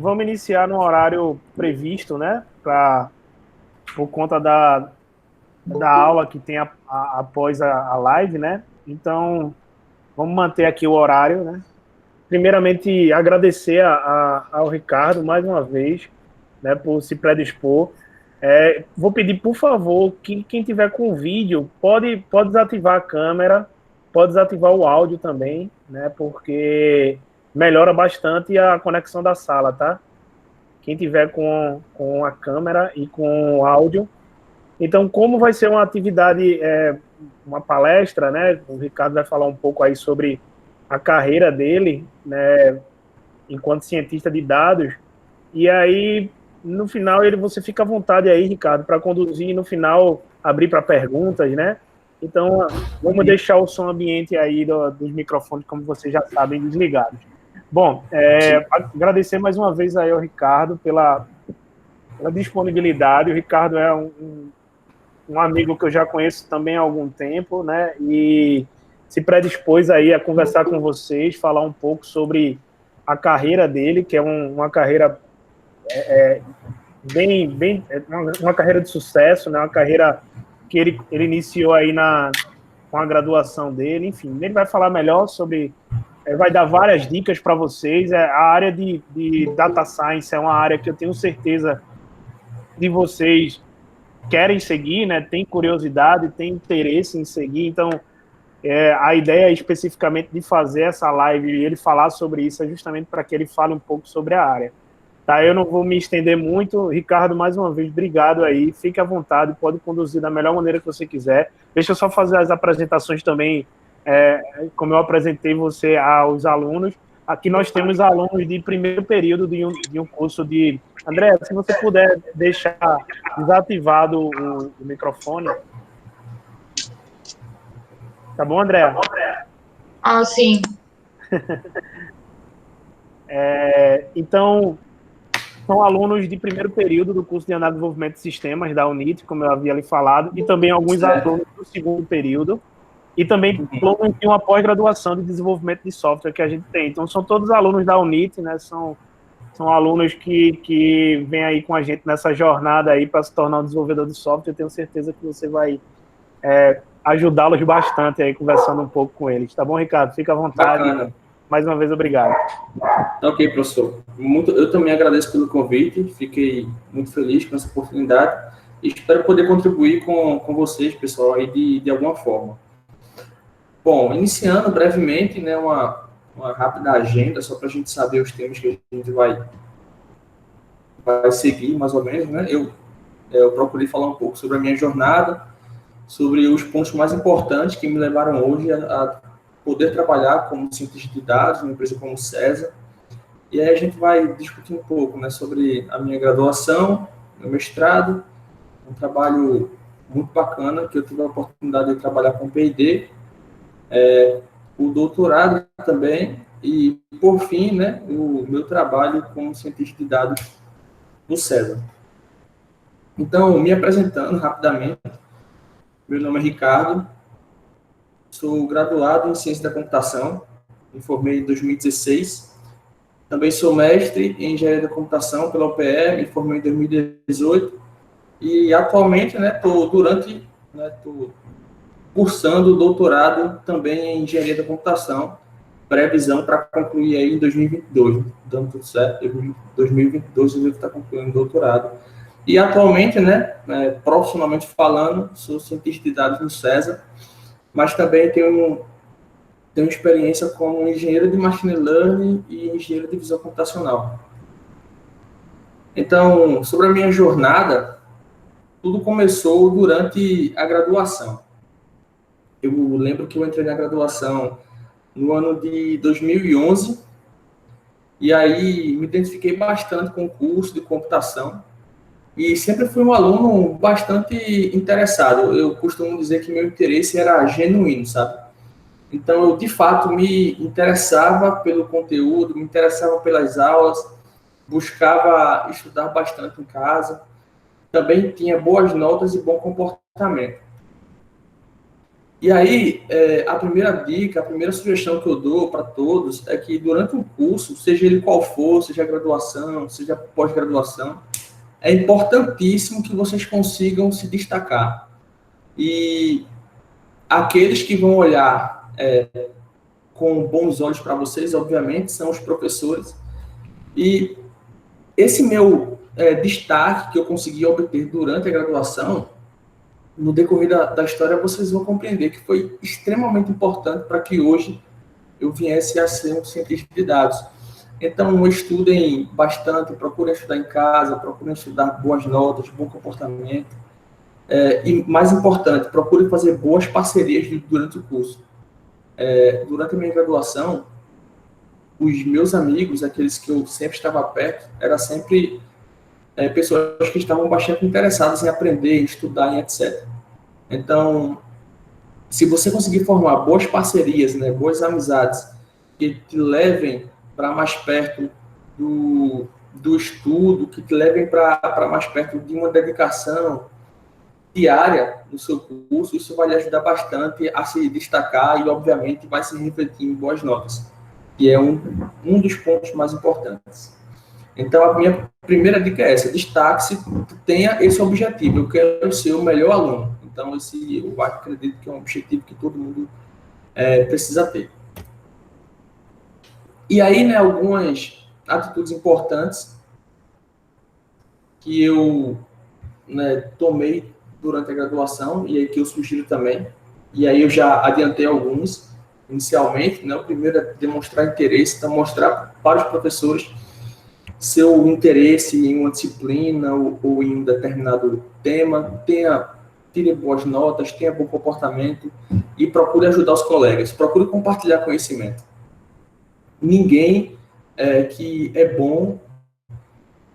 vamos iniciar no horário previsto, né? Por conta da aula que tem após a live, né? Então, vamos manter aqui o horário, né? Primeiramente, agradecer ao Ricardo mais uma vez, né, por se predispor. Vou pedir, por favor, que quem tiver com vídeo pode desativar a câmera, pode desativar o áudio também, né, porque melhora bastante a conexão da sala, tá? Quem tiver com a câmera e com o áudio. Então, como vai ser uma atividade, uma palestra, né? O Ricardo vai falar um pouco aí sobre a carreira dele, né, enquanto cientista de dados. E aí, no final, você fica à vontade aí, Ricardo, para conduzir e no final abrir para perguntas, né? Então, vamos deixar o som ambiente aí dos microfones, como vocês já sabem, desligados. Bom, agradecer mais uma vez aí ao Ricardo pela disponibilidade. O Ricardo é um amigo que eu já conheço também há algum tempo, né? E se predispôs aí a conversar com vocês, falar um pouco sobre a carreira dele, que é uma carreira uma carreira de sucesso, né? Uma carreira que ele iniciou aí com a graduação dele. Enfim, ele vai falar melhor sobre, vai dar várias dicas para vocês. A área de data science é uma área que eu tenho certeza de vocês querem seguir, né? Tem curiosidade, tem interesse em seguir. Então, a ideia especificamente de fazer essa live e ele falar sobre isso é justamente para que ele fale um pouco sobre a área. Tá, eu não vou me estender muito. Ricardo, mais uma vez, obrigado aí. Fique à vontade, pode conduzir da melhor maneira que você quiser. Deixa eu só fazer as apresentações também, como eu apresentei você aos alunos. Aqui nós temos alunos de primeiro período de um curso de... André, se você puder deixar desativado o microfone. Tá bom, André? Ah, sim. Então, são alunos de primeiro período do curso de Análise e Desenvolvimento de Sistemas da UNIT, como eu havia lhe falado, e também alguns alunos do segundo período, e também alunos de uma pós-graduação de desenvolvimento de software que a gente tem. Então, são todos alunos da UNIT, né? São alunos que vêm aí com a gente nessa jornada aí para se tornar um desenvolvedor de software. Eu tenho certeza que você vai ajudá-los bastante aí, conversando um pouco com eles. Tá bom, Ricardo? Fica à vontade. Bacana. Mais uma vez, obrigado. Ok, professor. Eu também agradeço pelo convite, fiquei muito feliz com essa oportunidade e espero poder contribuir com vocês, pessoal, aí de alguma forma. Bom, iniciando brevemente, né, uma rápida agenda, só para a gente saber os temas que a gente vai seguir, mais ou menos, né? Eu procurei falar um pouco sobre a minha jornada, sobre os pontos mais importantes que me levaram hoje a poder trabalhar como cientista de dados, numa empresa como César. E aí a gente vai discutir um pouco, né, sobre a minha graduação, meu mestrado, um trabalho muito bacana, que eu tive a oportunidade de trabalhar com P&D, o doutorado também, e, por fim, né, o meu trabalho como cientista de dados no César. Então, me apresentando rapidamente, meu nome é Ricardo, sou graduado em Ciência da Computação, me formei em 2016. Também sou mestre em Engenharia da Computação pela UPE, me formei em 2018. E atualmente, né, estou cursando doutorado também em Engenharia da Computação, previsão para concluir aí em 2022. Dando tudo certo, em 2022 eu devo estar concluindo o doutorado. E atualmente, né, profissionalmente falando, sou cientista de dados no César, mas também tenho experiência como engenheiro de machine learning e engenheiro de visão computacional. Então, sobre a minha jornada, tudo começou durante a graduação. Eu lembro que eu entrei na graduação no ano de 2011, e aí me identifiquei bastante com o curso de computação, e sempre fui um aluno bastante interessado. Eu costumo dizer que meu interesse era genuíno, sabe? Então, eu, de fato, me interessava pelo conteúdo, me interessava pelas aulas, buscava estudar bastante em casa, também tinha boas notas e bom comportamento. E aí, a primeira dica, a primeira sugestão que eu dou para todos é que durante o curso, seja ele qual for, seja graduação, seja pós-graduação, é importantíssimo que vocês consigam se destacar. E aqueles que vão olhar com bons olhos para vocês, obviamente, são os professores. E esse meu destaque que eu consegui obter durante a graduação, no decorrer da história, vocês vão compreender que foi extremamente importante para que hoje eu viesse a ser um cientista de dados. Então, estudem bastante, procurem estudar em casa, procurem estudar boas notas, bom comportamento. E, mais importante, procurem fazer boas parcerias durante o curso. Durante a minha graduação, os meus amigos, aqueles que eu sempre estava perto, eram sempre pessoas que estavam bastante interessadas em aprender, em estudar, em etc. Então, se você conseguir formar boas parcerias, né, boas amizades, que te levem para mais perto do estudo, que te levem para mais perto de uma dedicação diária no seu curso, isso vai lhe ajudar bastante a se destacar e, obviamente, vai se refletir em boas notas, que é um dos pontos mais importantes. Então, a minha primeira dica é essa: destaque-se, tenha esse objetivo, eu quero ser o melhor aluno. Então, eu acredito que é um objetivo que todo mundo precisa ter. E aí, né, algumas atitudes importantes que eu tomei durante a graduação, e aí que eu sugiro também, e aí eu já adiantei alguns inicialmente, né? O primeiro é demonstrar interesse, então mostrar para os professores seu interesse em uma disciplina ou em um determinado tema, tire boas notas, tenha bom comportamento e procure ajudar os colegas, procure compartilhar conhecimento. Ninguém que é bom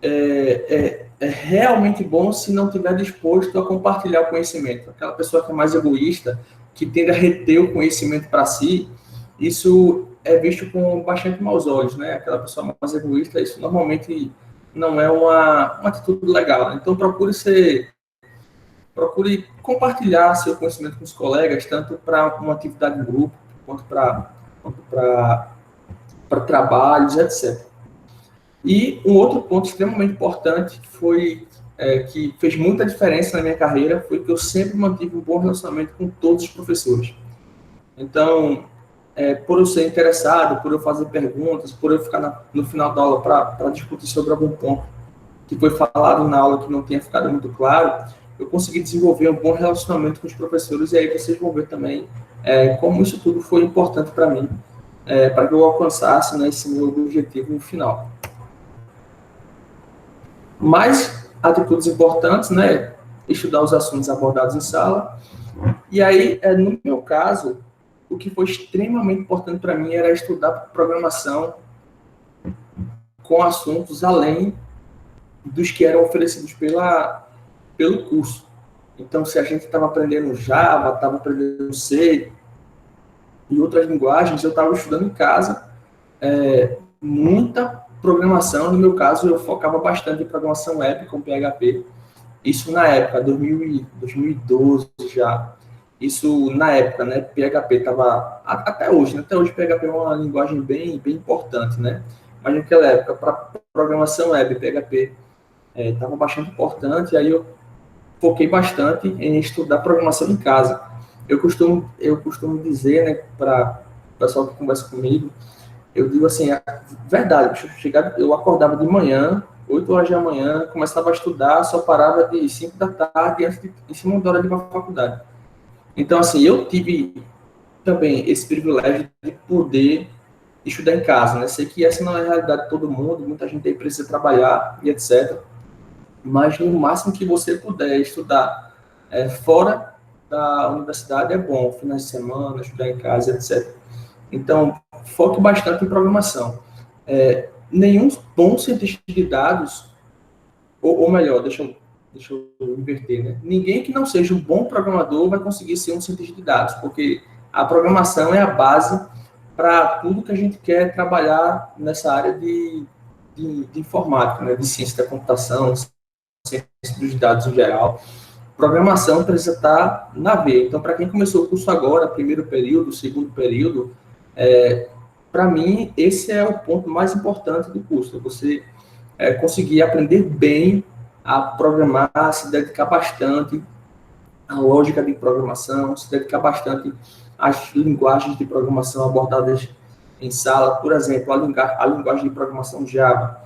é realmente bom se não estiver disposto a compartilhar o conhecimento. Aquela pessoa que é mais egoísta, que tende a reter o conhecimento para si, isso é visto com bastante maus olhos, né? Aquela pessoa mais egoísta, isso normalmente não é uma atitude legal. Então, procure compartilhar seu conhecimento com os colegas, tanto para uma atividade em grupo, quanto para trabalhos, etc. E um outro ponto extremamente importante que fez muita diferença na minha carreira foi que eu sempre mantive um bom relacionamento com todos os professores. Então, por eu ser interessado, por eu fazer perguntas, por eu ficar no final da aula para discutir sobre algum ponto que foi falado na aula que não tinha ficado muito claro, eu consegui desenvolver um bom relacionamento com os professores, e aí vocês vão ver também como isso tudo foi importante para mim, para que eu alcançasse, né, esse meu objetivo no final. Mais atitudes importantes, né? Estudar os assuntos abordados em sala. E aí, no meu caso, o que foi extremamente importante para mim era estudar programação com assuntos além dos que eram oferecidos pelo curso. Então, se a gente estava aprendendo Java, estava aprendendo C e outras linguagens, eu estava estudando em casa muita programação. No meu caso, eu focava bastante em programação web com PHP. Isso na época, 2012 já. Isso na época, né? PHP estava, até hoje, né? Até hoje PHP é uma linguagem bem importante, né? Mas naquela época, para programação web, PHP estava bastante importante, e aí eu foquei bastante em estudar programação em casa. Eu costumo dizer, né, para o pessoal que conversa comigo, eu digo assim, verdade, eu acordava de manhã, 8 horas da manhã, começava a estudar, só parava de 5 da tarde, em cima da hora de ir para a faculdade. Então, assim, eu tive também esse privilégio de poder estudar em casa, né? Sei que essa não é a realidade de todo mundo, muita gente aí precisa trabalhar e etc. Mas no máximo que você puder estudar fora da universidade é bom, finais de semana, estudar em casa, etc. Então, foque bastante em programação. Nenhum bom cientista de dados, ou melhor, deixa eu inverter, né? Ninguém que não seja um bom programador vai conseguir ser um cientista de dados, porque a programação é a base para tudo que a gente quer trabalhar nessa área de informática, né? De ciência da computação, ciência dos dados em geral. programação precisa estar na veia. Então, para quem começou o curso agora, primeiro período, segundo período, para mim, esse é o ponto mais importante do curso. Você conseguir aprender bem a programar, se dedicar bastante à lógica de programação, se dedicar bastante às linguagens de programação abordadas em sala. Por exemplo, a linguagem de programação Java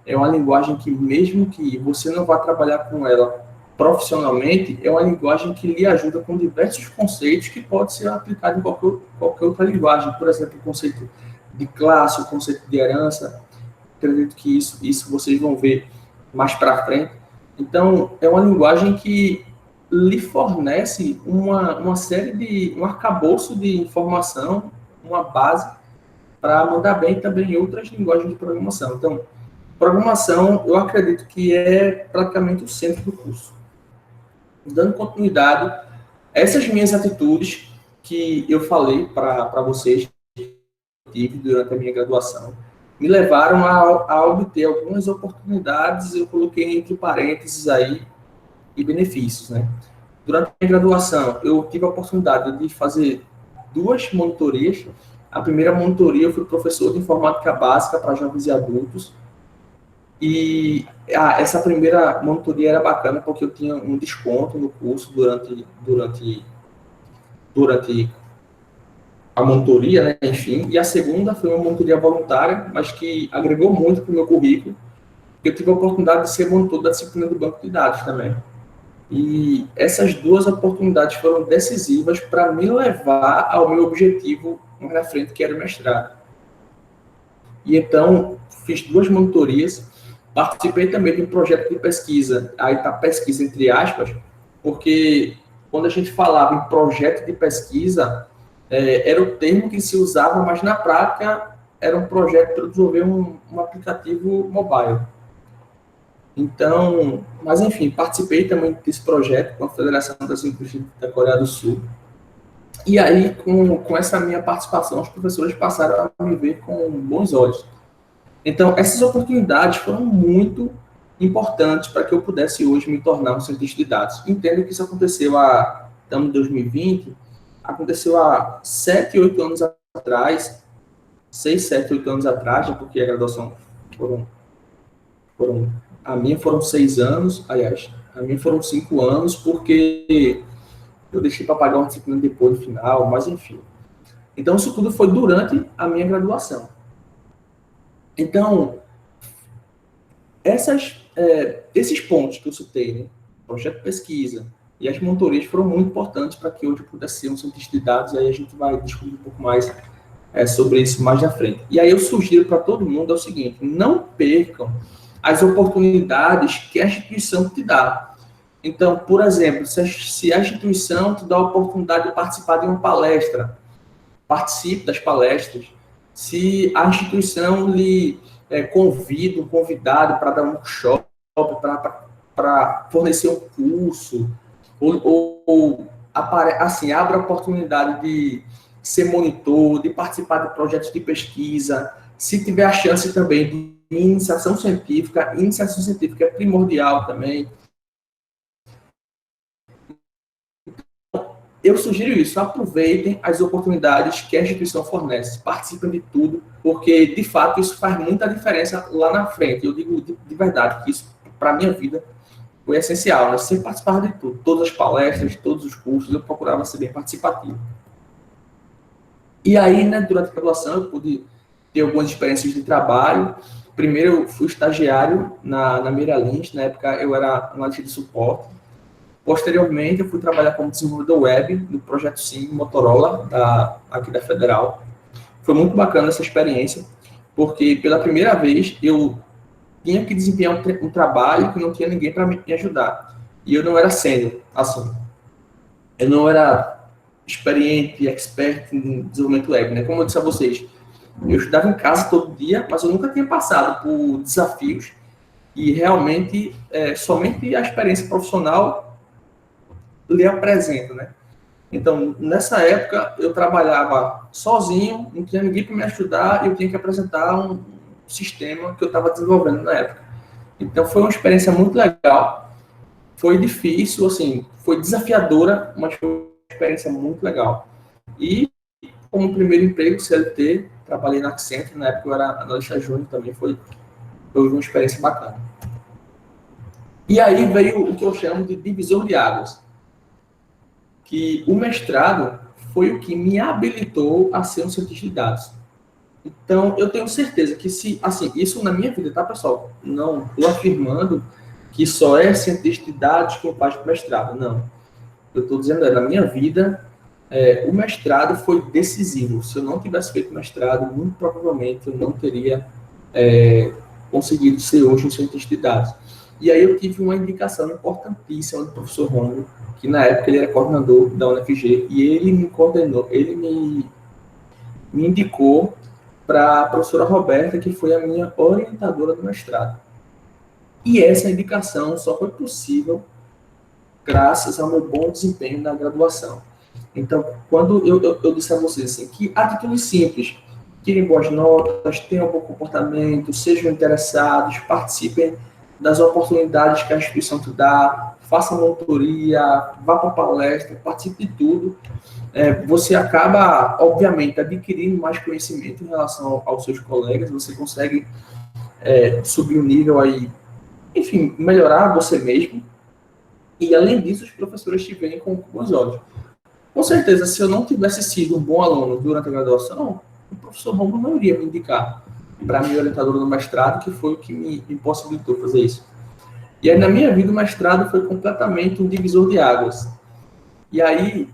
é uma linguagem que, mesmo que você não vá trabalhar com ela profissionalmente, é uma linguagem que lhe ajuda com diversos conceitos que pode ser aplicado em qualquer outra linguagem. Por exemplo, o conceito de classe, o conceito de herança. Acredito que isso vocês vão ver mais para frente. Então, é uma linguagem que lhe fornece um arcabouço de informação, uma base para mandar bem também em outras linguagens de programação. Então, programação, eu acredito que é praticamente o centro do curso. Dando continuidade, essas minhas atitudes que eu falei para vocês, que tive durante a minha graduação, me levaram a obter algumas oportunidades, eu coloquei entre parênteses aí, e benefícios, né? Durante a minha graduação, eu tive a oportunidade de fazer 2 monitorias. A primeira monitoria, eu fui professor de informática básica para jovens e adultos. E essa primeira monitoria era bacana porque eu tinha um desconto no curso durante a monitoria, né? Enfim. E a segunda foi uma monitoria voluntária, mas que agregou muito para o meu currículo, porque eu tive a oportunidade de ser monitor da disciplina do banco de dados também. E essas 2 oportunidades foram decisivas para me levar ao meu objetivo mais na frente, que era o mestrado. E então, fiz 2 monitorias, participei também de um projeto de pesquisa, aí está pesquisa entre aspas, porque quando a gente falava em projeto de pesquisa, era o termo que se usava, mas na prática era um projeto para desenvolver um aplicativo mobile. Então, mas enfim, participei também desse projeto com a Federação das Indústrias da Coreia do Sul. E aí, com essa minha participação, os professores passaram a me ver com bons olhos. Então, essas oportunidades foram muito importantes para que eu pudesse hoje me tornar um cientista de dados. Entendo que isso aconteceu estamos em 2020, aconteceu há 7, 8 anos atrás, 6, 7, 8 anos atrás, porque a graduação a minha foram 6 anos, aliás, a minha foram 5 anos, porque eu deixei para pagar uma disciplina depois do final, mas enfim. Então, isso tudo foi durante a minha graduação. Então, esses pontos que eu citei, né, projeto de pesquisa e as monitorias foram muito importantes para que hoje eu pudesse ser um cientista de dados, e aí a gente vai discutir um pouco mais sobre isso mais na frente. E aí eu sugiro para todo mundo o seguinte: não percam as oportunidades que a instituição te dá. Então, por exemplo, se a instituição te dá a oportunidade de participar de uma palestra, participe das palestras. Se a instituição lhe convida um convidado para dar um workshop, para fornecer um curso, ou assim, abre a oportunidade de ser monitor, de participar de projetos de pesquisa, se tiver a chance também de iniciação científica é primordial também. Eu sugiro isso, aproveitem as oportunidades que a instituição fornece, participem de tudo, porque, de fato, isso faz muita diferença lá na frente. Eu digo de verdade que isso, para a minha vida, foi essencial. Eu sempre participava de tudo, todas as palestras, todos os cursos, eu procurava ser bem participativo. E aí, né, durante a graduação, eu pude ter algumas experiências de trabalho. Primeiro, eu fui estagiário na Miralins, na época eu era analista de suporte. Posteriormente, eu fui trabalhar como desenvolvedor web no Projeto Sim Motorola, aqui da Federal. Foi muito bacana essa experiência, porque pela primeira vez eu tinha que desempenhar um trabalho que não tinha ninguém para me ajudar. E eu não era sênior, assim. Eu não era experiente, expert em desenvolvimento web, né? Como eu disse a vocês, eu estudava em casa todo dia, mas eu nunca tinha passado por desafios e realmente somente a experiência profissional lhe apresenta, né? Então, nessa época, eu trabalhava sozinho, não tinha ninguém para me ajudar e eu tinha que apresentar um sistema que eu estava desenvolvendo na época. Então, foi uma experiência muito legal. foi difícil, assim, foi desafiadora, mas foi uma experiência muito legal. E como primeiro emprego, CLT, trabalhei na Accenture, na época eu era analista júnior também, foi uma experiência bacana. E aí veio o que eu chamo de divisor de águas, que o mestrado foi o que me habilitou a ser um cientista de dados. Então, eu tenho certeza que se, assim, isso na minha vida, tá, pessoal? Não estou afirmando que só é cientista de dados quem faz mestrado, não. Eu estou dizendo, na minha vida, o mestrado foi decisivo. Se eu não tivesse feito mestrado, muito provavelmente eu não teria conseguido ser hoje um cientista de dados. E aí eu tive uma indicação importantíssima do professor Romulo, que na época ele era coordenador da UNFG, e ele me coordenou, ele me indicou para a professora Roberta, que foi a minha orientadora do mestrado. E essa indicação só foi possível graças ao meu bom desempenho na graduação. Então, quando eu disse a vocês assim, que atitudes simples, tirem boas notas, tenham bom comportamento, sejam interessados, participem das oportunidades que a instituição te dá, faça monitoria, vá para palestra, participe de tudo, você acaba, obviamente, adquirindo mais conhecimento em relação aos seus colegas, você consegue subir o nível aí, enfim, melhorar você mesmo, e além disso, os professores te veem com bons olhos. Com certeza, se eu não tivesse sido um bom aluno durante a graduação, o professor Romulo não iria me indicar para a minha orientadora no mestrado, que foi o que me possibilitou fazer isso. E aí, na minha vida, o mestrado foi completamente um divisor de águas. E aí,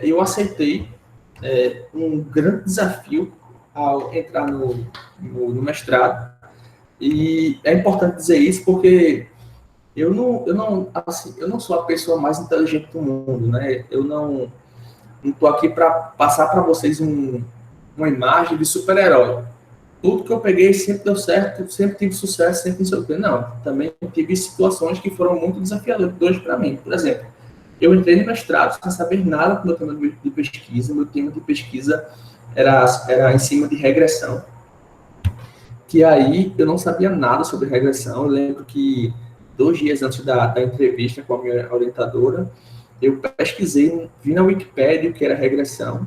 eu aceitei um grande desafio ao entrar no mestrado. E é importante dizer isso porque eu não sou a pessoa mais inteligente do mundo, né? Eu não estou aqui para passar para vocês uma imagem de super-herói. Tudo que eu peguei sempre deu certo, sempre tive sucesso, sempre não sei o quê. Não, também tive situações que foram muito desafiadoras para mim. Por exemplo, eu entrei no mestrado sem saber nada do meu tema de pesquisa. Meu tema de pesquisa era em cima de regressão. Que aí eu não sabia nada sobre regressão. Eu lembro que 2 dias antes da entrevista com a minha orientadora, eu pesquisei, vi na Wikipédia o que era regressão.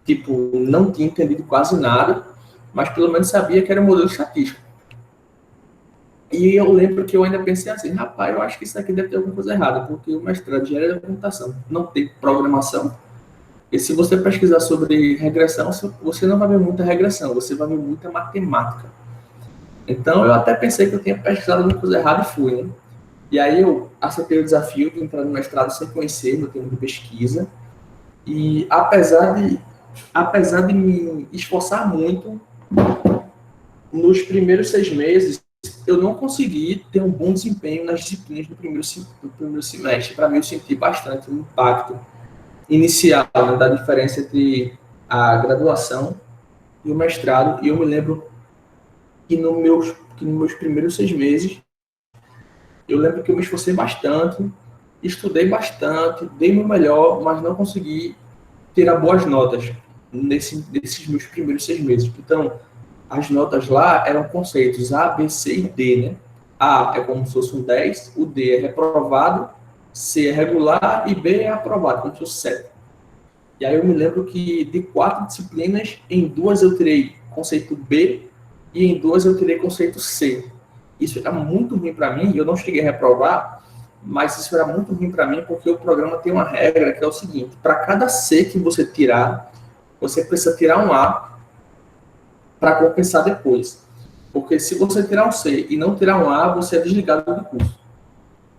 Tipo, não tinha entendido quase nada, mas pelo menos sabia que era um modelo estatístico. E eu lembro que eu ainda pensei assim, rapaz, eu acho que isso aqui deve ter alguma coisa errada, porque o mestrado de engenharia da computação não tem programação. E se você pesquisar sobre regressão, você não vai ver muita regressão, você vai ver muita matemática. Então, eu até pensei que eu tinha pesquisado alguma coisa errada e fui, né? E aí eu aceitei o desafio de entrar no mestrado sem conhecer meu tema de pesquisa. E apesar de me esforçar muito, nos primeiros 6 meses, eu não consegui ter um bom desempenho nas disciplinas do primeiro semestre. Para mim, eu senti bastante o impacto inicial, né, da diferença entre a graduação e o mestrado. E eu me lembro que nos meus primeiros 6 meses, eu lembro que eu me esforcei bastante, estudei bastante, dei meu melhor, mas não consegui tirar boas notas nesses meus primeiros 6 meses. Então, as notas lá eram conceitos A, B, C e D, né? A é como se fosse um 10, o D é reprovado, C é regular e B é aprovado, como se fosse 7. E aí eu me lembro que de 4 disciplinas, em 2 eu tirei conceito B e em 2 eu tirei conceito C. Isso era muito ruim para mim, eu não cheguei a reprovar, mas isso era muito ruim para mim porque o programa tem uma regra que é o seguinte, para cada C que você tirar, você precisa tirar um A para compensar depois. Porque se você tirar um C e não tirar um A, você é desligado do curso.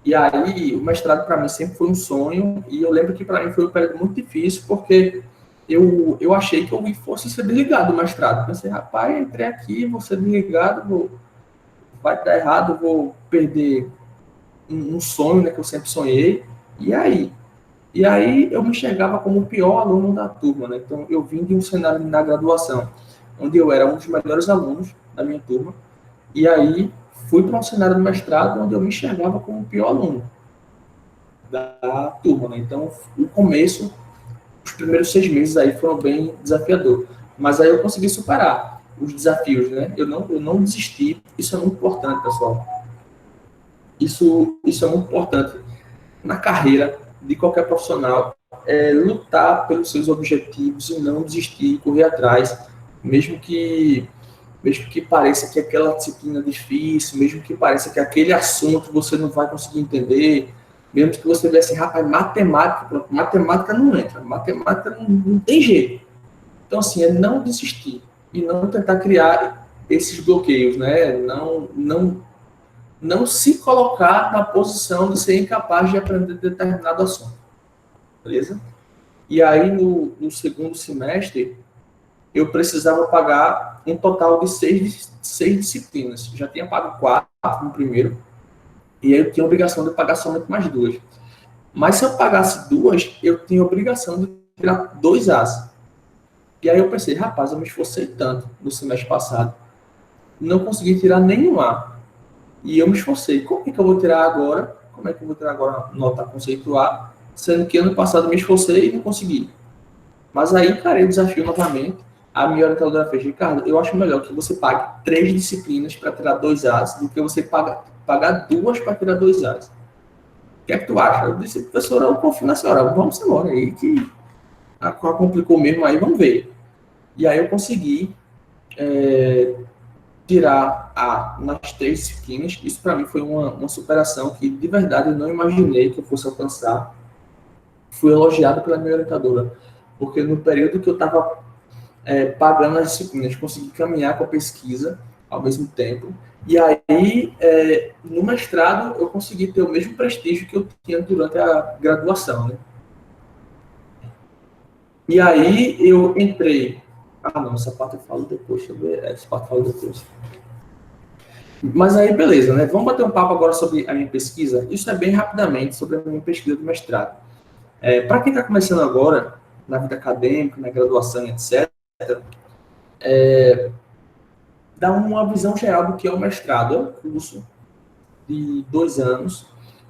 E aí, o mestrado para mim sempre foi um sonho, e eu lembro que para mim foi um período muito difícil, porque eu achei que eu fosse ser desligado do mestrado. Pensei, rapaz, entrei aqui, vou ser desligado, vai dar errado, vou perder um sonho, né, que eu sempre sonhei. E aí? E aí eu me enxergava como o pior aluno da turma, né? Então eu vim de um cenário na graduação, onde eu era um dos melhores alunos da minha turma, e aí fui para um cenário do mestrado, onde eu me enxergava como o pior aluno da turma, né? Então, o começo, os primeiros 6 meses aí foram bem desafiadores, mas aí eu consegui superar os desafios, né? Eu não desisti, isso é muito importante, pessoal. Isso é muito importante. na carreira de qualquer profissional é lutar pelos seus objetivos e não desistir, correr atrás, mesmo que pareça que aquela disciplina é difícil, mesmo que pareça que aquele assunto você não vai conseguir entender, mesmo que você veja assim, rapaz, matemática não entra, matemática não tem jeito. Então, assim, é não desistir e não tentar criar esses bloqueios, né? Não se colocar na posição de ser incapaz de aprender determinado assunto, beleza? E aí, no segundo semestre, eu precisava pagar um total de seis disciplinas. Já tinha pago 4 no primeiro, e aí eu tinha a obrigação de pagar somente mais 2. Mas se eu pagasse 2, eu tinha a obrigação de tirar 2 As. E aí eu pensei, rapaz, eu me esforcei tanto no semestre passado, não consegui tirar nenhum A. E eu me esforcei. Como é que eu vou tirar agora? Como é que eu vou tirar agora nota conceito A, sendo que ano passado eu me esforcei e não consegui? Mas aí encarei o desafio novamente. A minha orientadora fez, Ricardo, eu acho melhor que você pague 3 disciplinas para tirar 2 As do que você pagar 2 para tirar 2 As. O que é que tu acha? Eu disse, professora, eu confio na senhora, vamos embora aí, que a coisa complicou mesmo, aí vamos ver. E aí eu consegui tirar A nas 3 disciplinas. Isso para mim foi uma superação que de verdade eu não imaginei que eu fosse alcançar. Fui elogiado pela minha orientadora, porque no período que eu estava pagando as disciplinas, consegui caminhar com a pesquisa ao mesmo tempo. E aí, no mestrado, eu consegui ter o mesmo prestígio que eu tinha durante a graduação, né? E aí, eu entrei... Ah, não, essa parte eu falo depois, deixa eu ver. Essa parte eu falo depois. Mas aí, beleza, né? Vamos bater um papo agora sobre a minha pesquisa. Isso é bem rapidamente sobre a minha pesquisa do mestrado. Para quem está começando agora, na vida acadêmica, na graduação, etc., dá uma visão geral do que é o mestrado. É um curso de 2 anos,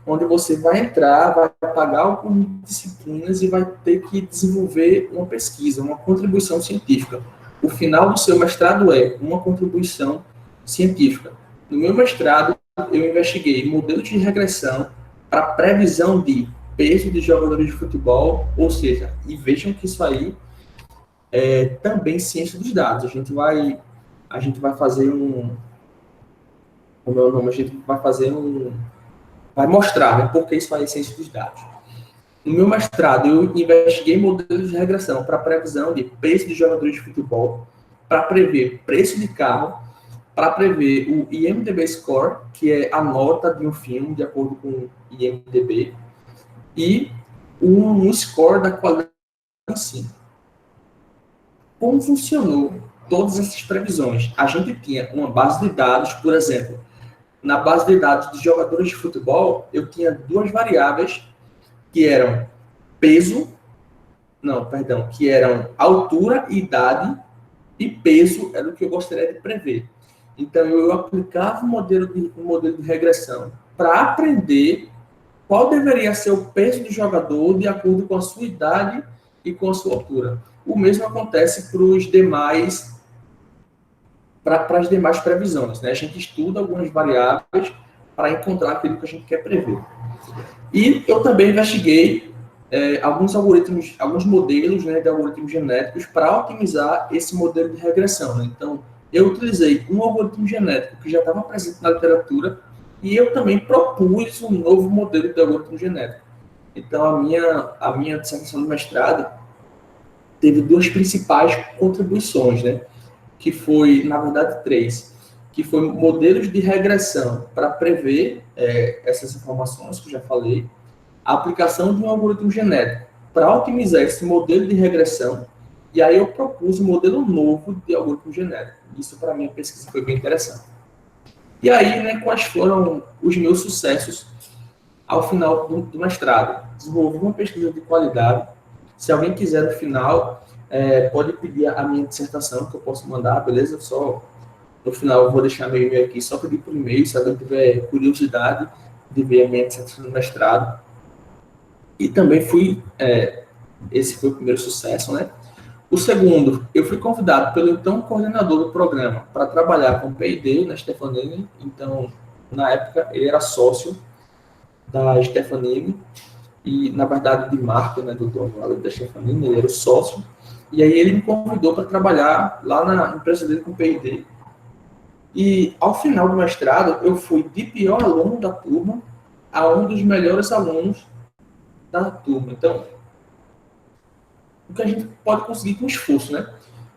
onde você vai entrar, vai pagar algumas disciplinas e vai ter que desenvolver uma pesquisa, uma contribuição científica. O final do seu mestrado é uma contribuição científica. No meu mestrado, eu investiguei modelos de regressão para previsão de peso de jogadores de futebol, ou seja, e vejam que isso aí é também ciência dos dados. A gente vai fazer como é o nome? A gente vai fazer vai mostrar, né, porque isso aí é ciência dos dados. No meu mestrado, eu investiguei modelos de regressão para previsão de preço de jogadores de futebol, para prever preço de carro, para prever o IMDb Score, que é a nota de um filme, de acordo com o IMDb, e um score da qualidade do ensino. Como funcionou todas essas previsões? A gente tinha uma base de dados, por exemplo, na base de dados de jogadores de futebol, eu tinha 2 variáveis que eram que eram altura e idade, e peso era o que eu gostaria de prever. Então, eu aplicava um modelo de regressão para aprender qual deveria ser o peso do jogador de acordo com a sua idade e com a sua altura. O mesmo acontece para as demais previsões, né? A gente estuda algumas variáveis para encontrar aquilo que a gente quer prever. E eu também investiguei alguns algoritmos, alguns modelos, né, de algoritmos genéticos para otimizar esse modelo de regressão, né? Então, eu utilizei um algoritmo genético que já estava presente na literatura e eu também propus um novo modelo de algoritmo genético. Então, a minha dissertação de mestrado teve 2 principais contribuições, né? Que foi, na verdade, 3, que foi modelos de regressão para prever essas informações que eu já falei, a aplicação de um algoritmo genético para otimizar esse modelo de regressão, e aí eu propus um modelo novo de algoritmo genético. Isso, para mim, a pesquisa foi bem interessante. E aí, né, quais foram os meus sucessos ao final do mestrado? Desenvolvi uma pesquisa de qualidade. Se alguém quiser, no final, pode pedir a minha dissertação, que eu posso mandar, beleza? Só no final eu vou deixar meu e-mail aqui, só pedir por e-mail, se alguém tiver curiosidade de ver a minha dissertação do mestrado. E também esse foi o primeiro sucesso, né? O segundo, eu fui convidado pelo então coordenador do programa para trabalhar com P&D na Stefanini. Então, na época, ele era sócio da Stefanini, e, na verdade, de marca, né, do dono lá da Stefanini, ele era o sócio, e aí ele me convidou para trabalhar lá na empresa dele com P&D. E, ao final do mestrado, eu fui de pior aluno da turma a um dos melhores alunos da turma. Então, o que a gente pode conseguir com esforço, né?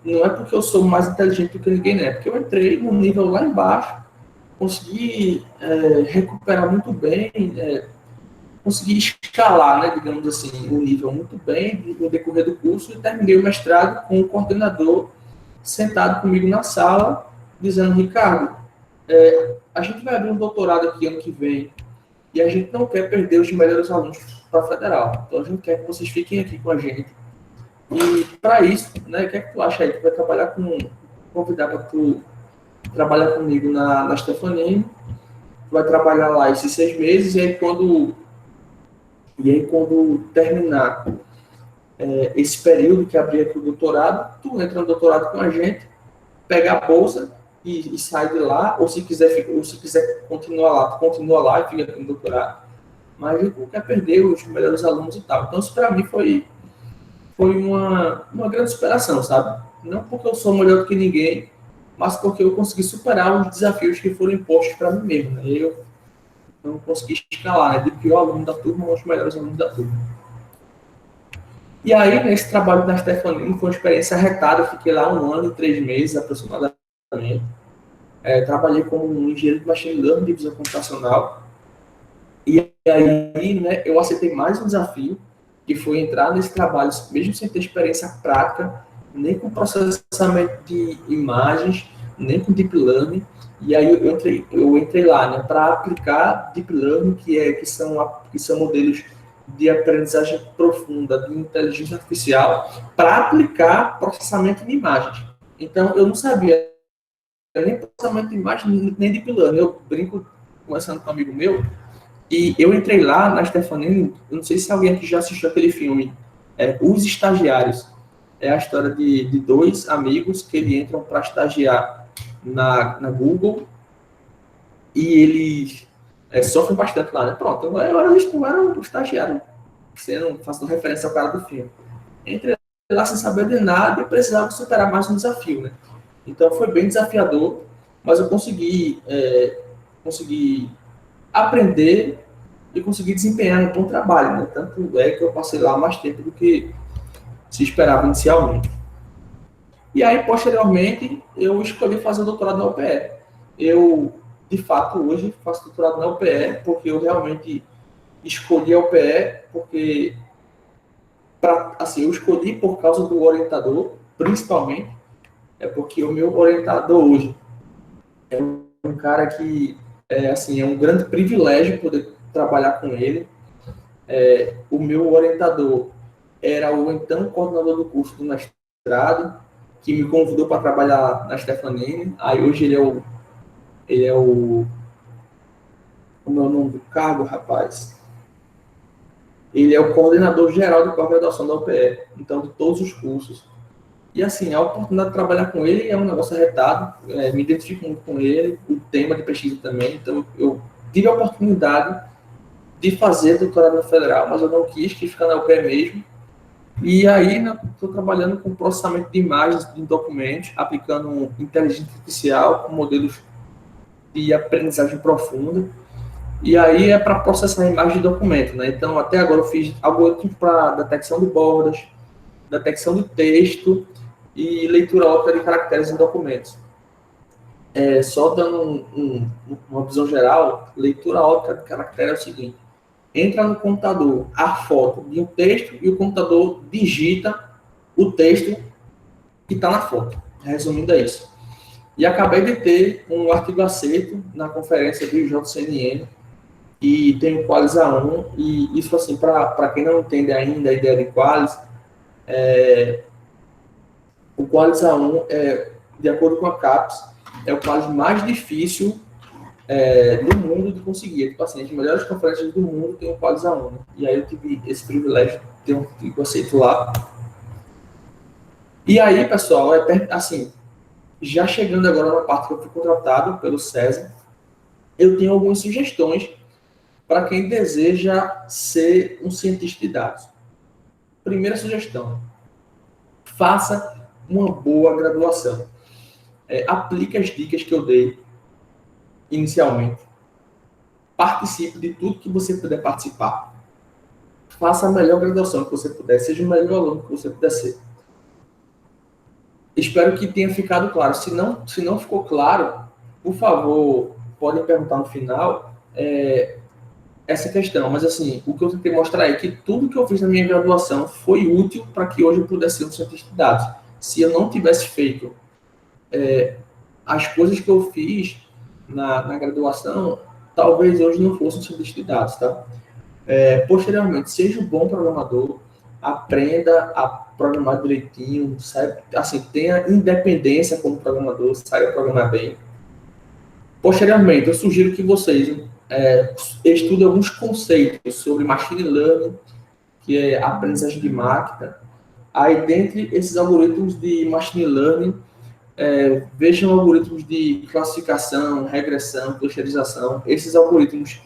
Não é porque eu sou mais inteligente do que ninguém, né? É porque eu entrei num nível lá embaixo, consegui recuperar muito bem, consegui escalar, né, digamos assim, o nível muito bem no decorrer do curso e terminei o mestrado com o coordenador sentado comigo na sala, dizendo: Ricardo, a gente vai abrir um doutorado aqui ano que vem e a gente não quer perder os melhores alunos para a federal. Então a gente quer que vocês fiquem aqui com a gente. E para isso, né, o que é que tu acha aí? Tu vai trabalhar convidar para tu trabalhar comigo na Stefanini, tu vai trabalhar lá esses 6 meses, e aí quando terminar esse período que abrir aqui o doutorado, tu entra no doutorado com a gente, pega a bolsa e sai de lá, ou se quiser continuar lá, tu continua lá e fica aqui no doutorado. Mas a gente não quer perder os melhores alunos e tal. Então isso para mim foi uma grande superação, sabe? Não porque eu sou melhor do que ninguém, mas porque eu consegui superar os desafios que foram impostos para mim mesmo. Né? Eu não consegui escalar, né? De pior aluno da turma aos melhores alunos da turma. E aí, nesse trabalho da Stefanini, foi uma experiência arretada. Eu fiquei lá 1 ano e 3 meses, aproximadamente. Trabalhei como um engenheiro de machine learning de visão computacional. E aí, né, eu aceitei mais um desafio, que foi entrar nesse trabalho, mesmo sem ter experiência prática, nem com processamento de imagens, nem com deep learning. E aí eu entrei lá, né, para aplicar deep learning, que são modelos de aprendizagem profunda, de inteligência artificial, para aplicar processamento de imagens. Então, eu não sabia nem processamento de imagens, nem deep learning. Eu brinco, conversando com um amigo meu, e eu entrei lá na Stefanini, eu não sei se alguém aqui já assistiu aquele filme, Os Estagiários. É a história de 2 amigos que eles entram para estagiar na Google e eles sofrem bastante lá, né? Pronto, eu era um estagiário, fazendo referência ao cara do filme. Entrei lá sem saber de nada e precisava superar mais um desafio, né? Então foi bem desafiador, mas eu consegui aprender e conseguir desempenhar um bom trabalho, né? Tanto é que eu passei lá mais tempo do que se esperava inicialmente. E aí, posteriormente, eu escolhi fazer o doutorado na UPE. Eu, de fato, hoje faço doutorado na UPE porque eu realmente escolhi a UPE porque, eu escolhi por causa do orientador, principalmente, porque o meu orientador hoje é um cara que, é um grande privilégio poder trabalhar com ele. O meu orientador era o então coordenador do curso do mestrado, que me convidou para trabalhar na Stefanini. Aí hoje ele é o meu nome do cargo, rapaz. Ele é o coordenador geral de pós-graduação da UPE, então de todos os cursos. E assim, a oportunidade de trabalhar com ele é um negócio arretado, me identifico muito com ele, o tema de pesquisa também, então eu tive a oportunidade de fazer doutorado na Federal, mas eu não quis ficar na UPE mesmo. E aí, estou trabalhando com processamento de imagens de documentos, aplicando inteligência artificial com modelos de aprendizagem profunda. E aí é para processar imagens de documento, né? Então, até agora eu fiz algoritmos para detecção de bordas, detecção de texto e leitura óptica de caracteres em documentos. Só dando uma visão geral, leitura óptica de caractere é o seguinte: entra no computador a foto de um texto e o computador digita o texto que está na foto. Resumindo, é isso. E acabei de ter um artigo aceito na conferência do JCNN, e tem o Qualis A1, e isso, assim, para quem não entende ainda a ideia de Qualis, o Qualis A1, de acordo com a CAPES, é o Qualis mais difícil do mundo de conseguir. Tipo assim, as melhores conferências do mundo tem o Qualis A1, né? E aí eu tive esse privilégio de ter um artigo aceito lá. E aí, pessoal, assim, já chegando agora na parte que eu fui contratado pelo César, eu tenho algumas sugestões para quem deseja ser um cientista de dados. Primeira sugestão, faça uma boa graduação. Aplique as dicas que eu dei inicialmente. Participe de tudo que você puder participar. Faça a melhor graduação que você puder, seja o melhor aluno que você puder ser. Espero que tenha ficado claro. Se não ficou claro, por favor, podem perguntar no final essa questão. Mas, assim, o que eu tentei mostrar é que tudo que eu fiz na minha graduação foi útil para que hoje eu pudesse ser um cientista de dados. Se eu não tivesse feito as coisas que eu fiz na graduação, talvez hoje não fosse um cientista de dados, tá? Posteriormente, seja um bom programador, aprenda a programar direitinho, saiba, assim, tenha independência como programador, saiba programar bem. Posteriormente, eu sugiro que vocês estudem alguns conceitos sobre machine learning, que é a aprendizagem de máquina. Aí, dentre esses algoritmos de machine learning, vejam algoritmos de classificação, regressão, clusterização. Esses algoritmos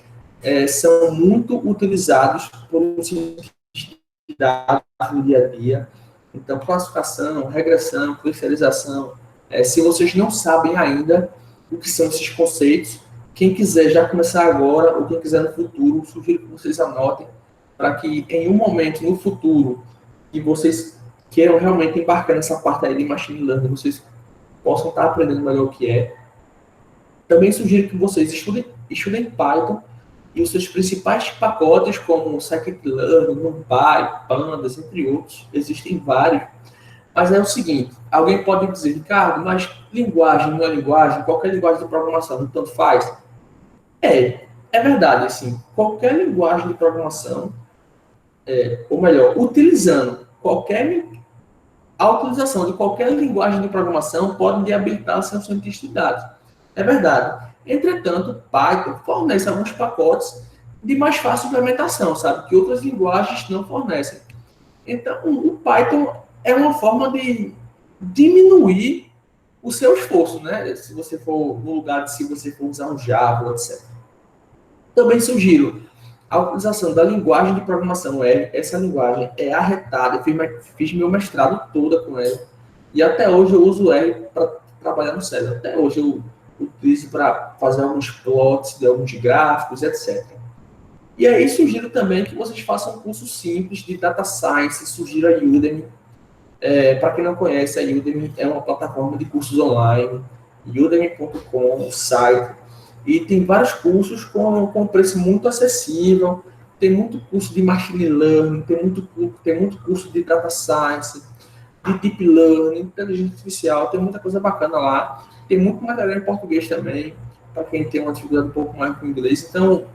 são muito utilizados por um cientista de dados no dia a dia. Então, classificação, regressão, clusterização. Se vocês não sabem ainda o que são esses conceitos, quem quiser já começar agora, ou quem quiser no futuro, sugiro que vocês anotem, para que em um momento no futuro, que vocês queiram realmente embarcar nessa parte aí de machine learning, vocês possam estar aprendendo melhor o que é. Também sugiro que vocês estudem Python e os seus principais pacotes, como Scikit-learn, NumPy, Pandas, entre outros. Existem vários. Mas é o seguinte, alguém pode dizer, Ricardo, mas linguagem não é linguagem? Qualquer linguagem de programação, tanto faz? É verdade, assim, qualquer linguagem de programação, ou melhor, a utilização de qualquer linguagem de programação pode lhe habilitar a ser um cientista de dados. É verdade. Entretanto, Python fornece alguns pacotes de mais fácil implementação, sabe? Que outras linguagens não fornecem. Então, o Python é uma forma de diminuir o seu esforço, né? Se você for no lugar de se você for usar um Java, etc. Também sugiro a utilização da linguagem de programação R. Essa linguagem é arretada. Eu fiz meu mestrado toda com ela. E até hoje eu uso R para trabalhar no César. Até hoje eu utilizo para fazer alguns plots de alguns gráficos, etc. E aí sugiro também que vocês façam um curso simples de Data Science. Sugiro a Udemy. Para quem não conhece, a Udemy é uma plataforma de cursos online. Udemy.com, o site. E tem vários cursos com preço muito acessível. Tem muito curso de Machine Learning, tem muito curso de Data Science, de Deep Learning, Inteligência Artificial. Tem muita coisa bacana lá. Tem muito material em português também, para quem tem uma dificuldade um pouco mais com o inglês. Então,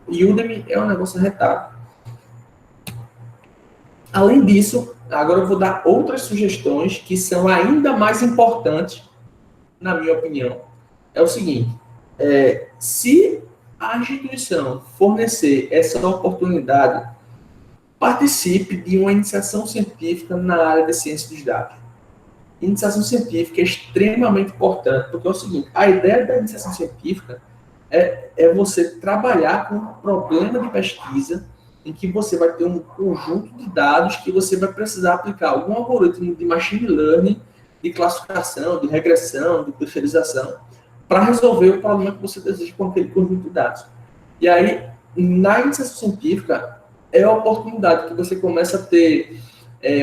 Udemy é um negócio arretado. Além disso, agora eu vou dar outras sugestões que são ainda mais importantes, na minha opinião. É o seguinte, se a instituição fornecer essa oportunidade, participe de uma iniciação científica na área de ciência dos dados. Iniciação científica é extremamente importante, porque é o seguinte, a ideia da iniciação científica é você trabalhar com um problema de pesquisa em que você vai ter um conjunto de dados que você vai precisar aplicar algum algoritmo de machine learning, de classificação, de regressão, de clusterização, para resolver o problema que você deseja com aquele conjunto de dados. E aí, na iniciação científica, é a oportunidade que você começa a ter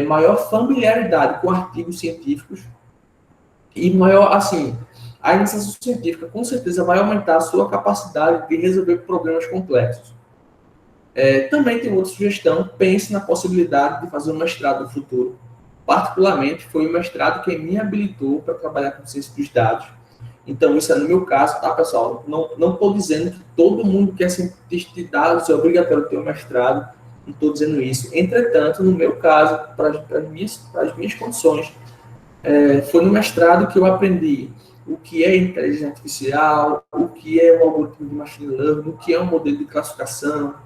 maior familiaridade com artigos científicos e maior, assim, a iniciação científica com certeza vai aumentar a sua capacidade de resolver problemas complexos. Também tem outra sugestão, pense na possibilidade de fazer um mestrado no futuro. Particularmente, foi o mestrado que me habilitou para trabalhar com ciência dos dados. Então, isso é no meu caso, tá, pessoal? Não estou dizendo que todo mundo que é cientista de dados é obrigatório ter um mestrado, não estou dizendo isso. Entretanto, no meu caso, para as minhas condições, foi no mestrado que eu aprendi o que é inteligência artificial, o que é um algoritmo de machine learning, o que é um modelo de classificação,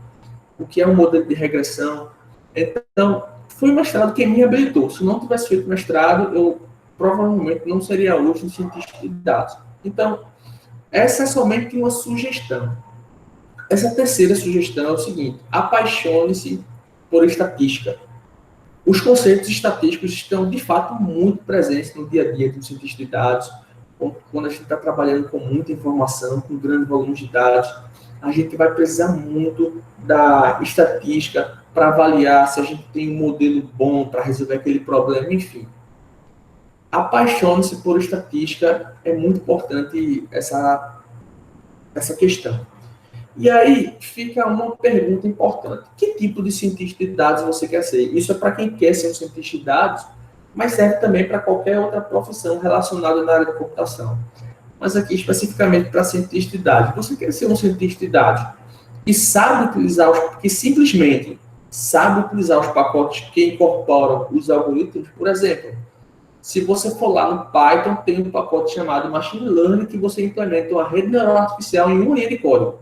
o que é um modelo de regressão. Então, foi o mestrado que me habilitou. Se eu não tivesse feito mestrado, eu provavelmente não seria hoje um cientista de dados. Então, essa é somente uma sugestão. essa terceira sugestão é o seguinte: apaixone-se por estatística. Os conceitos estatísticos estão, de fato, muito presentes no dia a dia do cientista de dados. Quando a gente está trabalhando com muita informação, com grande volume de dados, a gente vai precisar muito da estatística para avaliar se a gente tem um modelo bom para resolver aquele problema, enfim. Apaixone-se por estatística, é muito importante essa questão. E aí fica uma pergunta importante: que tipo de cientista de dados você quer ser? Isso é para quem quer ser um cientista de dados, mas serve também para qualquer outra profissão relacionada na área da computação. Mas aqui especificamente para cientista de dados. Você quer ser um cientista de dados que sabe utilizar, que simplesmente sabe utilizar os pacotes que incorporam os algoritmos? Por exemplo, se você for lá no Python, tem um pacote chamado Machine Learning que você implementa uma rede neural artificial em uma linha de código.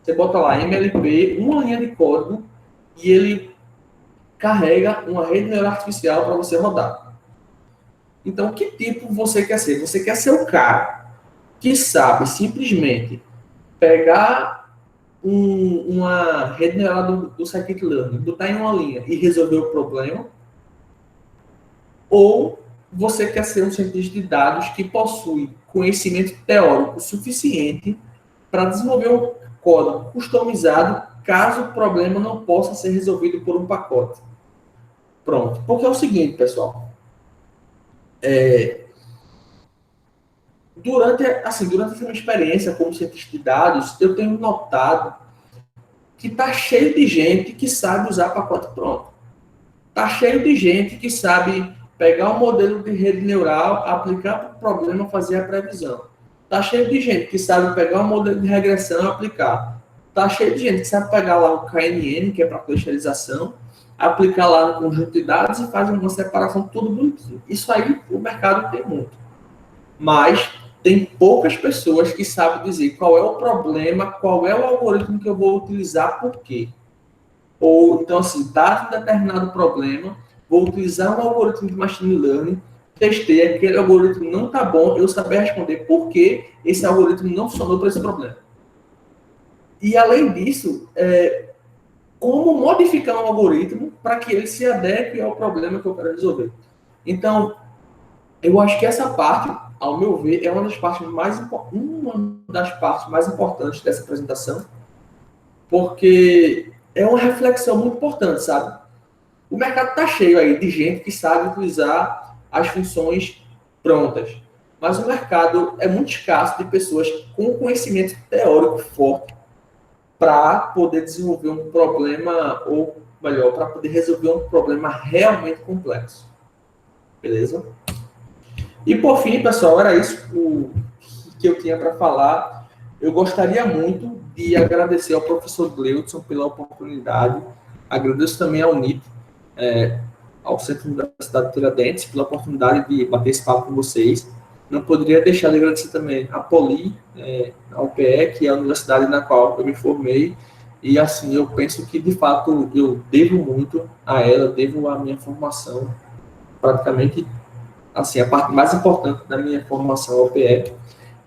Você bota lá MLP, uma linha de código, e ele carrega uma rede neural artificial para você rodar. Então, que tipo você quer ser? Você quer ser o cara que sabe simplesmente pegar uma rede neural do Scikit-Learn, botar em uma linha e resolver o problema? Ou você quer ser um cientista de dados que possui conhecimento teórico suficiente para desenvolver um código customizado caso o problema não possa ser resolvido por um pacote? Pronto. Porque é o seguinte, pessoal. Durante essa minha experiência como cientista de dados, eu tenho notado que está cheio de gente que sabe usar pacote pronto. Está cheio de gente que sabe pegar um modelo de rede neural, aplicar para o problema, fazer a previsão. Está cheio de gente que sabe pegar um modelo de regressão e aplicar. Está cheio de gente que sabe pegar lá o KNN, que é para clusterização, aplicar lá no conjunto de dados e faz uma separação tudo bonitinho. Isso aí o mercado tem muito. Mas tem poucas pessoas que sabem dizer qual é o problema, qual é o algoritmo que eu vou utilizar, por quê. Ou, então, assim, dado um determinado problema, vou utilizar um algoritmo de machine learning, testei, aquele algoritmo não está bom, eu saber responder por que esse algoritmo não funcionou para esse problema. E, além disso, como modificar um algoritmo para que ele se adeque ao problema que eu quero resolver. Então, eu acho que essa parte, ao meu ver, é uma das partes mais importantes dessa apresentação, porque é uma reflexão muito importante, sabe? O mercado está cheio aí de gente que sabe utilizar as funções prontas, mas o mercado é muito escasso de pessoas com conhecimento teórico forte para poder desenvolver um problema, ou melhor, para poder resolver um problema realmente complexo. Beleza? E por fim, pessoal, era isso que eu tinha para falar. Eu gostaria muito de agradecer ao professor Gleudson pela oportunidade. Agradeço também ao NIP, ao Centro Universitário de Tiradentes, pela oportunidade de bater esse papo com vocês. Não poderia deixar de agradecer também a Poli, a UPE, que é a universidade na qual eu me formei. E, assim, eu penso que, de fato, eu devo muito a ela, devo a minha formação, praticamente, assim, a parte mais importante da minha formação, a UPE.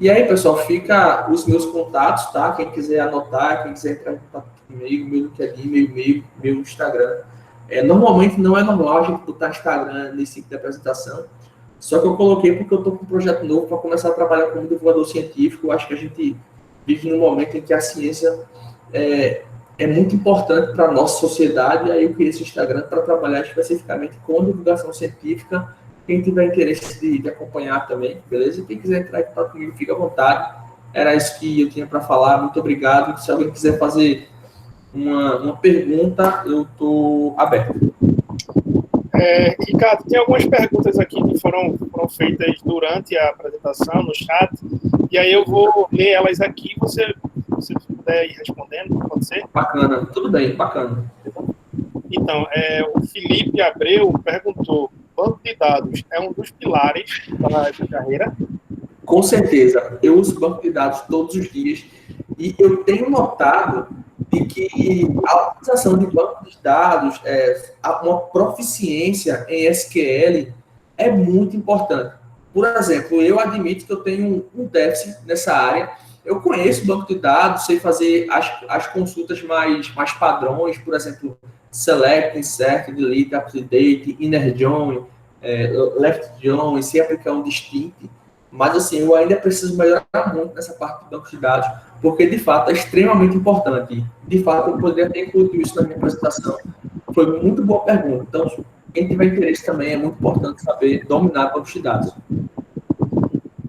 E aí, pessoal, fica os meus contatos, tá? Quem quiser anotar, quem quiser entrar em contato comigo, meu LinkedIn, meu Instagram. Normalmente não é normal a gente botar Instagram nesse tipo de apresentação, só que eu coloquei porque eu estou com um projeto novo para começar a trabalhar como divulgador científico. Eu acho que a gente vive num momento em que a ciência é muito importante para a nossa sociedade, e aí eu criei esse Instagram para trabalhar especificamente com divulgação científica. Quem tiver interesse de acompanhar também, beleza? Quem quiser entrar em contato comigo, fica à vontade. Era isso que eu tinha para falar. Muito obrigado. Se alguém quiser fazer uma pergunta, eu estou aberto. Ricardo, tem algumas perguntas aqui que foram feitas durante a apresentação no chat, e aí eu vou ler elas aqui, se você puder ir respondendo, pode ser? Bacana, tudo bem, bacana. Então, o Felipe Abreu perguntou: banco de dados é um dos pilares da carreira? Com certeza, eu uso banco de dados todos os dias, e eu tenho notado de que a utilização de banco de dados, uma proficiência em SQL é muito importante. Por exemplo, eu admito que eu tenho um déficit nessa área, eu conheço o banco de dados, sei fazer as consultas mais padrões, por exemplo, select, insert, delete, update, inner join, left join, sei aplicar um distinct, mas assim, eu ainda preciso melhorar muito nessa parte de banco de dados, porque de fato é extremamente importante. De fato, eu poderia ter incluído isso na minha apresentação. Foi muito boa pergunta. Então, quem tiver interesse também, é muito importante saber dominar bancos de dados.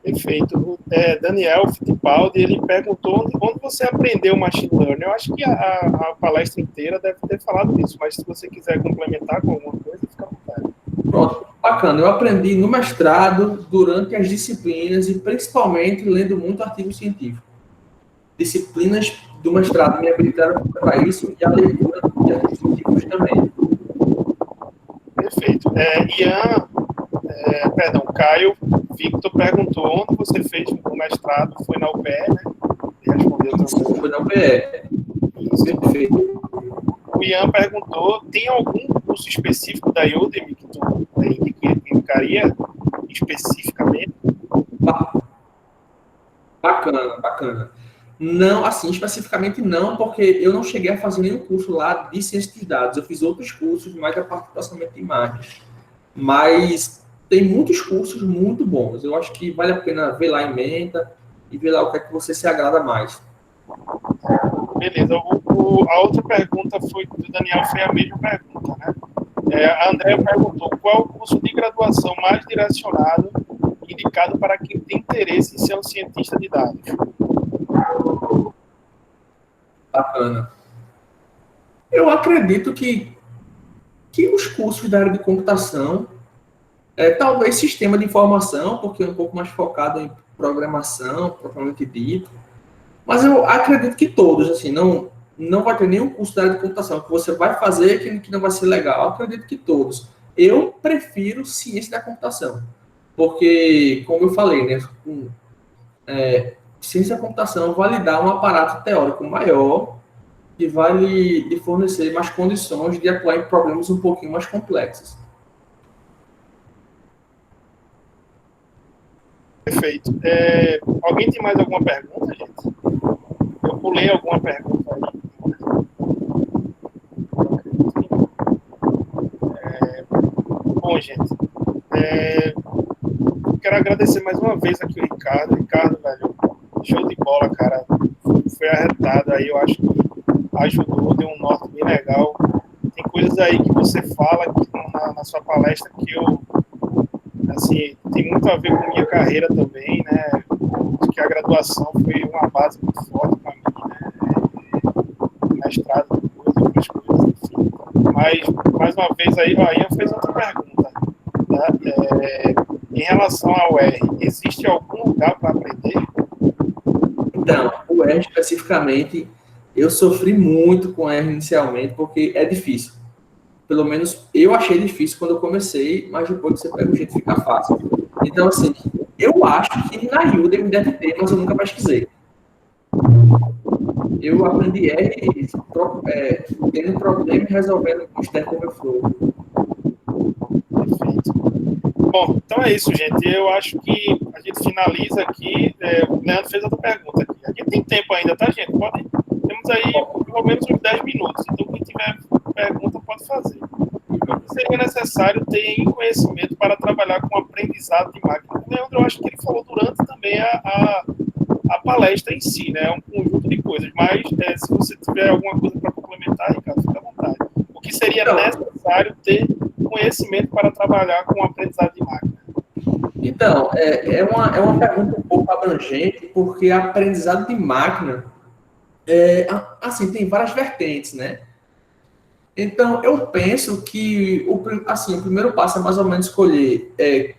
Perfeito. Daniel Fittipaldi, ele perguntou onde você aprendeu Machine Learning. Eu acho que a palestra inteira deve ter falado disso, mas se você quiser complementar com alguma coisa, fica à vontade. Pronto, bacana. Eu aprendi no mestrado, durante as disciplinas e principalmente lendo muito artigo científico. Disciplinas do mestrado me habilitaram para isso e a leitura de artigos científicos também. Perfeito. Caio Victor perguntou onde você fez o mestrado, foi na UPE, né? Ele respondeu também. Foi na UPE. Perfeito. O Ian perguntou, tem algum curso específico da Udemy que tu indicaria especificamente? Bacana. Não, assim, especificamente não, porque eu não cheguei a fazer nenhum curso lá de ciência de dados. Eu fiz outros cursos, mais a parte de processamento de imagens. Mas tem muitos cursos muito bons. Eu acho que vale a pena ver lá em Menta e ver lá o que é que você se agrada mais. Beleza. A outra pergunta foi do Daniel, foi a mesma pergunta, né? A Andréa perguntou qual o curso de graduação mais direcionado, indicado para quem tem interesse em ser um cientista de dados. Bacana. Eu acredito que os cursos da área de computação, talvez sistema de informação, porque é um pouco mais focado em programação, propriamente dito, mas eu acredito que todos, assim, não vai ter nenhum curso da área de computação que você vai fazer que não vai ser legal. Eu acredito que todos. Eu prefiro ciência da computação, porque, como eu falei, né, ciência da computação vai lhe dar um aparato teórico maior e vai lhe fornecer mais condições de atuar em problemas um pouquinho mais complexos. Perfeito. Alguém tem mais alguma pergunta, gente? Eu pulei alguma pergunta aí. Bom, gente, quero agradecer mais uma vez aqui o Ricardo. Ricardo, velho, show de bola, cara. Foi arretado aí, eu acho que ajudou, deu um norte bem legal. Tem coisas aí que você fala na sua palestra que assim, tem muito a ver com a minha carreira também, né? Acho que a graduação foi uma base muito forte para mim, né? Mestrado, outras coisas, enfim. Mas, mais uma vez aí, o Ian fez outra pergunta, né? Em relação ao R, existe algum lugar para aprender? Então, o R especificamente, eu sofri muito com R inicialmente, porque é difícil. Pelo menos eu achei difícil quando eu comecei, mas depois que você pega o jeito fica fácil. Então, assim, eu acho que na Udemy deve ter, mas eu nunca pesquisei. Eu aprendi R tendo problema e resolvendo com o Stack Overflow. Perfeito. Bom, então é isso, gente. Eu acho que a gente finaliza aqui. O Leandro fez outra pergunta aqui. Aqui tem tempo ainda, tá, gente? Temos aí pelo menos uns 10 minutos. Então, quem tiver pergunta pode fazer. O que seria necessário ter em conhecimento para trabalhar com aprendizado de máquina? O Leandro, eu acho que ele falou durante também a palestra em si, né? É um conjunto de coisas. Mas se você tiver alguma coisa para complementar, Ricardo, fica à vontade. O que seria necessário ter conhecimento para trabalhar com aprendizado de máquina? Então, é uma pergunta um pouco abrangente, porque aprendizado de máquina, assim, tem várias vertentes, né? Então, eu penso que o primeiro passo é mais ou menos escolher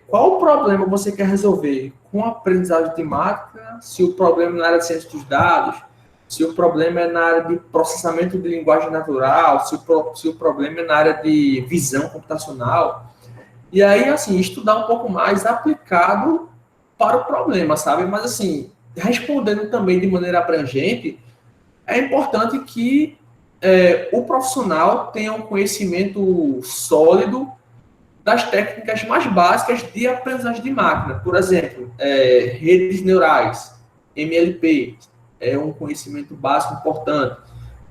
qual problema você quer resolver com a aprendizagem de máquina, se o problema é na área de ciência dos dados, se o problema é na área de processamento de linguagem natural, se o problema é na área de visão computacional. E aí, assim, estudar um pouco mais aplicado para o problema, sabe? Mas, assim, respondendo também de maneira abrangente, é importante que o profissional tenha um conhecimento sólido das técnicas mais básicas de aprendizagem de máquina. Por exemplo, redes neurais, MLP é um conhecimento básico importante.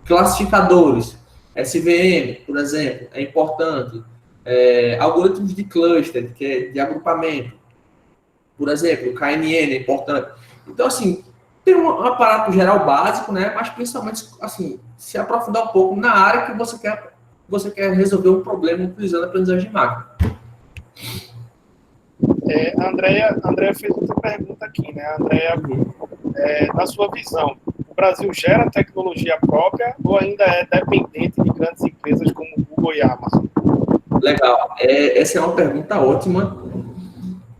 Classificadores, SVM, por exemplo, é importante. Algoritmos de cluster, que é de agrupamento, por exemplo, KNN é importante. Então, assim, tem um aparato geral básico, né? Mas principalmente, assim, se aprofundar um pouco na área que você quer resolver um problema utilizando a aprendizagem de máquina. A Andrea fez outra pergunta aqui, né? A Andrea, na sua visão, o Brasil gera tecnologia própria ou ainda é dependente de grandes empresas como Google e Amazon? Legal. Essa é uma pergunta ótima,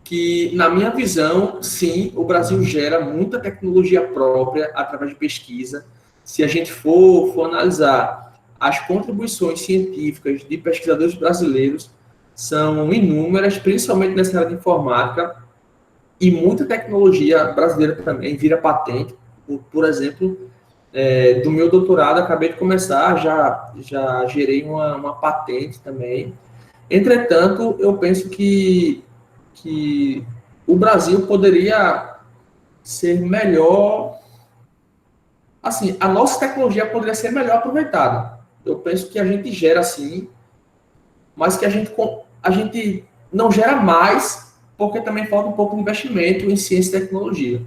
que, na minha visão, sim, o Brasil gera muita tecnologia própria através de pesquisa. Se a gente for analisar as contribuições científicas de pesquisadores brasileiros, são inúmeras, principalmente nessa área de informática, e muita tecnologia brasileira também vira patente. Por exemplo, do meu doutorado, acabei de começar, já gerei uma patente também. Entretanto, eu penso que o Brasil poderia ser melhor, assim, a nossa tecnologia poderia ser melhor aproveitada. Eu penso que a gente gera, sim, mas que a gente não gera mais, porque também falta um pouco de investimento em ciência e tecnologia.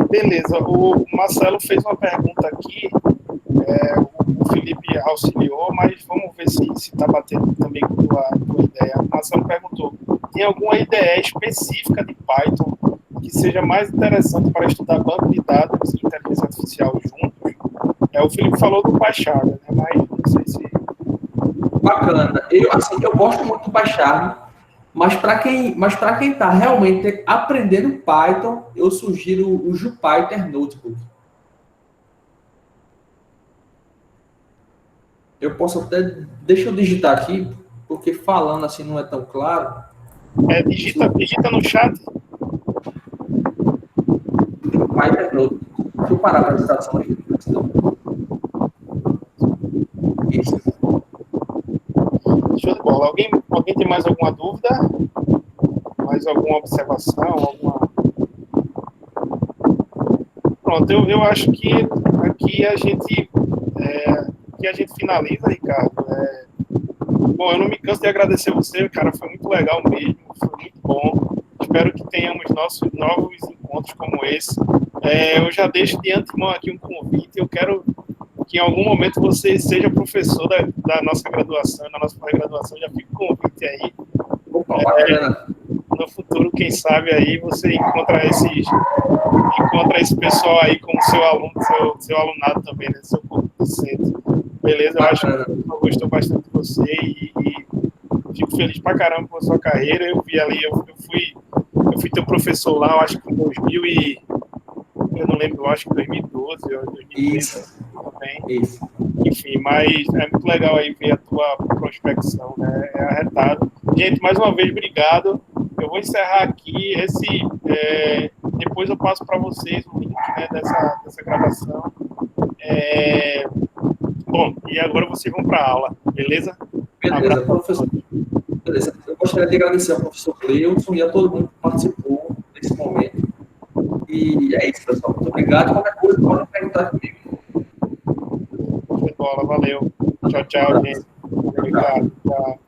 Beleza, o Marcelo fez uma pergunta aqui, o Felipe auxiliou, mas vamos ver se está batendo também com a tua ideia. O Marcelo perguntou, tem alguma ideia específica de Python que seja mais interessante para estudar banco de dados e inteligência artificial juntos? O Felipe falou do PyCharm, né? Mas não sei se... Bacana. Eu gosto muito do PyCharm, mas para quem está realmente aprendendo Python, eu sugiro o Jupyter Notebook. Eu posso até... Deixa eu digitar aqui, porque falando assim não é tão claro. Digita no chat. Jupyter Notebook. Deixa eu parar a apresentação aqui. Isso. Show de bola. Alguém tem mais alguma dúvida? Mais alguma observação? Pronto, eu acho que aqui a gente finaliza, Ricardo. Bom, eu não me canso de agradecer você, cara, foi muito legal mesmo, foi muito bom. Espero que tenhamos novos encontros como esse. Eu já deixo de antemão aqui um convite, eu quero que em algum momento você seja professor da nossa graduação, da nossa pós-graduação, já fica o convite aí. Opa, bacana. No futuro, quem sabe aí você encontra esse pessoal aí como seu aluno, seu alunado também, né? Seu corpo docente. Beleza? Eu acho que eu gostou bastante de você e fico feliz pra caramba com a sua carreira. Eu vi ali, eu fui teu professor lá, eu acho que em 2000 e... Eu não lembro, eu acho que 2012 ou 2013. Isso. Também. Isso. Enfim, mas é muito legal aí ver a tua prospecção, né? É arretado. Gente, mais uma vez, obrigado. Eu vou encerrar aqui. Depois eu passo para vocês o link, né, dessa gravação. Bom, e agora vocês vão para a aula, beleza? Beleza, professor. Beleza. Eu gostaria de agradecer ao professor Cleilson e a todo mundo que participou nesse momento. E é isso, pessoal. Muito obrigado. Qualquer coisa, pode perguntar comigo. Show de bola, valeu. Tchau, gente. Obrigado. Tchau.